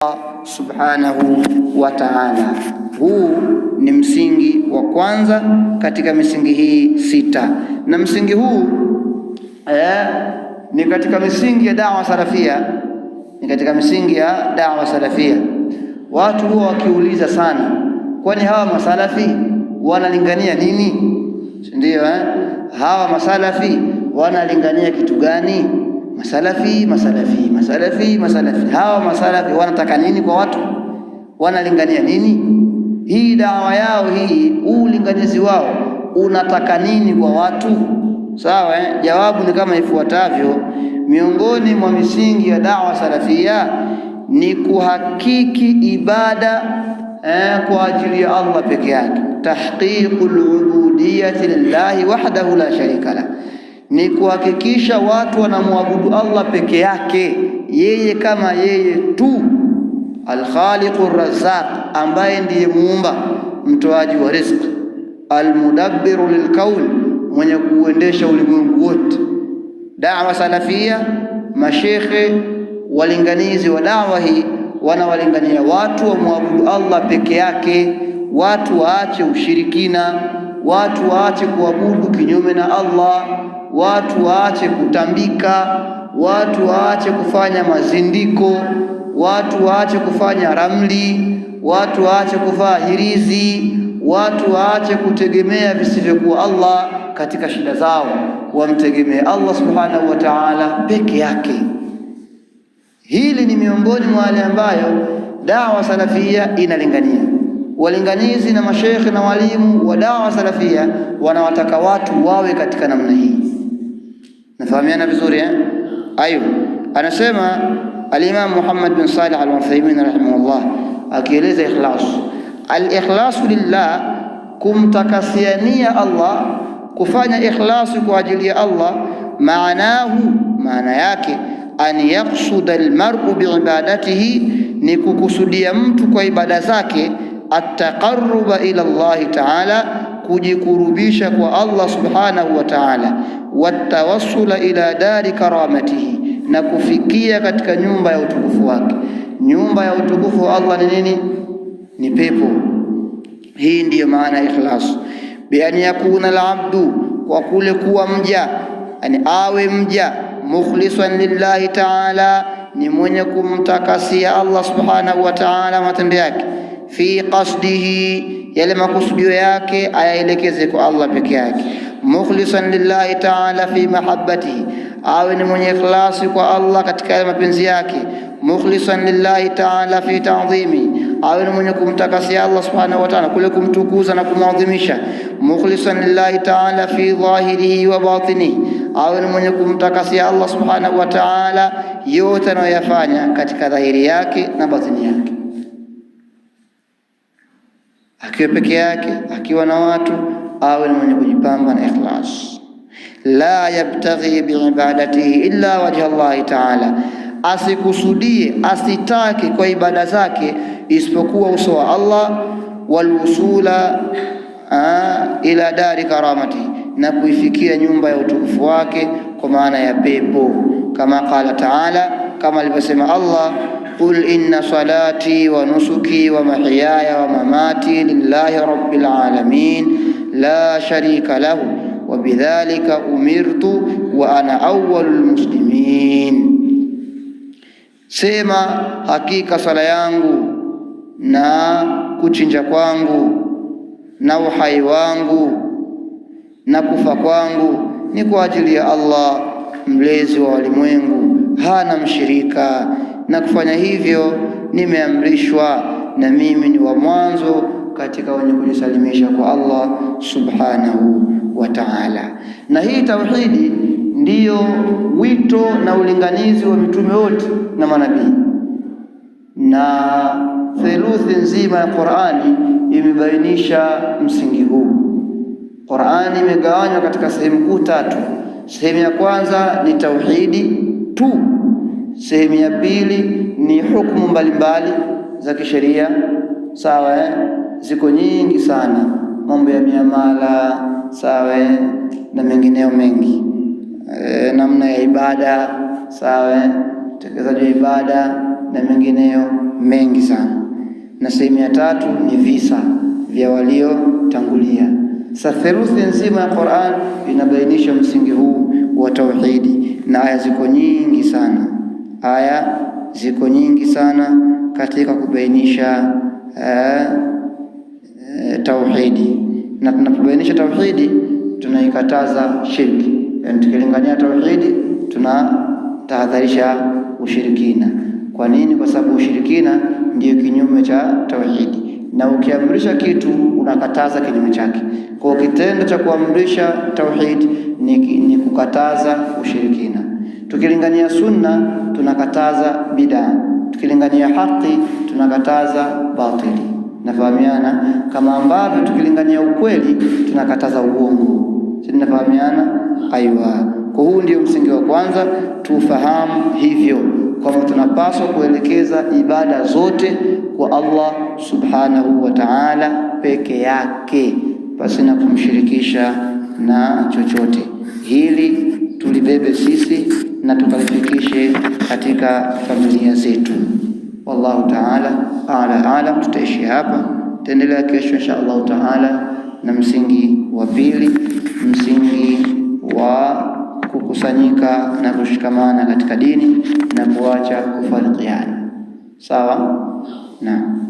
subhanahu wa ta'ala. Huu ni msingi wa kwanza katika misingi hii sita, na msingi huu ni katika misingi ya da'wa salafia, Watu huwa wakiuliza sana, kwani hawa masalafi wanalingania nini? Ndio hawa masalafi wanalingania kitu gani? Masalafi. Hawa masalafi wanataka nini kwa watu? Wanalingania nini? Hii dawa yao hii, ulinganizi wao unataka nini kwa watu? Sawa, jawabu ni kama ifuatavyo. Miongoni mwa misingi ya dawa salafia ni kuhakiki ibada kwa ajili ya Allah peke yake, tahqiqul ubudiyyati lillahi wahdahu la sharika la, ni kuhakikisha watu wanamwabudu Allah peke yake, yeye kama yeye tu, al-Khaliqur Razzaq, ambaye ndiye muumba mtoaji wa riziki, al-Mudabbiru lilkawn, mwenye kuendesha ulimwengu wote. Da'wa salafia, mashekhe walinganizi wa da'wa hii wanawalingania watu wamwabudu Allah peke yake, watu waache ushirikina, watu waache kuabudu kinyume na Allah, watu waache kutambika, watu waache kufanya mazindiko, watu waache kufanya ramli, watu waache kuvaa hirizi, watu waache kutegemea visivyokuwa Allah katika shida zao, wamtegemee Allah subhanahu wa ta'ala peke yake. Hili ni miongoni mwa wale ambayo dawa salafia inalingania. Walinganizi na mashekhe na walimu wa dawa salafia wanawataka watu wawe katika namna hii. Nafahamiana vizuri Ayu, anasema al-Imam Muhammad bin Salih al-Uthaymeen rahimahullah akieleza ikhlas. Al-ikhlasu lillah, kumtakasiania Allah, kufanya ikhlasi kwa ajili ya Allah, maana yake an yaqsuda almar'u biibadatihi, ni kukusudia mtu kwa ibada zake, at-taqarruba ila Allah ta'ala, kujikurubisha kwa Allah subhanahu wa ta'ala, watawassula ila dari karamatihi, na kufikia katika nyumba ya utukufu wake. Nyumba ya utukufu wa Allah ni nini? Ni pepo. Hii ndiyo maana ya ikhlas. Bi an yakuna al-abdu, kwa kule kuwa mja, yani awe mja mukhlisan lillahi ta'ala, ni mwenye kumtakasia Allah subhanahu wa ta'ala matendo yake, fi qasdihi, yale makusudio yake ayaelekeze kwa Allah peke yake. Mukhlisan lillahi ta'ala fi mahabbatihi, awe ni mwenye ikhlasi kwa Allah katika mapenzi yake. Mukhlisan lillahi ta'ala fi ta'dhimi, awe ni mwenye kumtakasia Allah subhanahu wa ta'ala kule kumtukuza na kumadhimisha. Mukhlisan lillahi ta'ala fi dhahirihi wa batinihi, awe ni mwenye kumtakasia Allah subhanahu wa ta'ala yote anayoyafanya katika dhahiri yake na batini yake, akiwa peke yake, akiwa na watu, awe ni mwenye kujipamba na ikhlas. La yabtaghi biibadatihi illa wajha Allah ta'ala, asikusudie, asitake kwa ibada zake isipokuwa uso wa Allah, walwusula ila dari karamati, na kuifikia nyumba ya utukufu wake, kwa maana ya pepo, kama qala ta'ala, kama alivyosema Allah, qul inna salati wa nusuki wa mahyaya wa mamati lillahi rabbil alamin la sharika lahu wa bidhalika umirtu wa ana awwalul muslimin. Sema, hakika sala yangu na kuchinja kwangu na uhai wangu na kufa kwangu ni kwa ajili ya Allah, mlezi wa walimwengu, hana mshirika, na kufanya hivyo nimeamrishwa, na mimi ni wa mwanzo katika wenye kujisalimisha kwa Allah subhanahu wa ta'ala. Na hii tauhidi ndiyo wito na ulinganizi wa mitume wote na manabii, na theluthi nzima ya Qur'ani imebainisha msingi huu. Qur'ani imegawanywa katika sehemu kuu tatu. Sehemu ya kwanza ni tauhidi tu, sehemu ya pili ni hukumu mbalimbali za kisheria, sawa ziko nyingi sana, mambo ya miamala, sawa na mengineo mengi, namna ya ibada, sawa, utekelezaji wa ibada na mengineyo. mengi sana, na sehemu ya tatu ni visa vya waliotangulia. Sasa theluthi nzima ya Qur'an inabainisha msingi huu wa tauhidi, na aya ziko nyingi sana, aya ziko nyingi sana katika kubainisha tauhidi. Na tunapobainisha tauhidi tunaikataza shirki, yani tukilingania tauhidi tunatahadharisha ushirikina. Kwa nini? Kwa sababu ushirikina ndio kinyume cha tauhidi, na ukiamrisha kitu unakataza kinyume chake. Kwa kitendo cha kuamrisha tauhid ni kukataza ushirikina. Tukilingania sunna tunakataza bid'a, tukilingania haki tunakataza batili. Nafahamiana? Kama ambavyo tukilingania ukweli tunakataza uongo. Sisi nafahamiana? Aiwa. Kwa huu ndio msingi wa kwanza, tufahamu hivyo kwamba tunapaswa kuelekeza ibada zote kwa Allah subhanahu wa ta'ala peke yake, pasina kumshirikisha na chochote. Hili tulibebe sisi na tukalifikishe katika familia zetu. Wallahu ta'ala a'lam. Tutaishi hapa, tutaendelea kesho insha Allah ta'ala na msingi wa pili, msingi wa kukusanyika na kushikamana katika dini na kuacha kufarikiana. Sawa? Naam.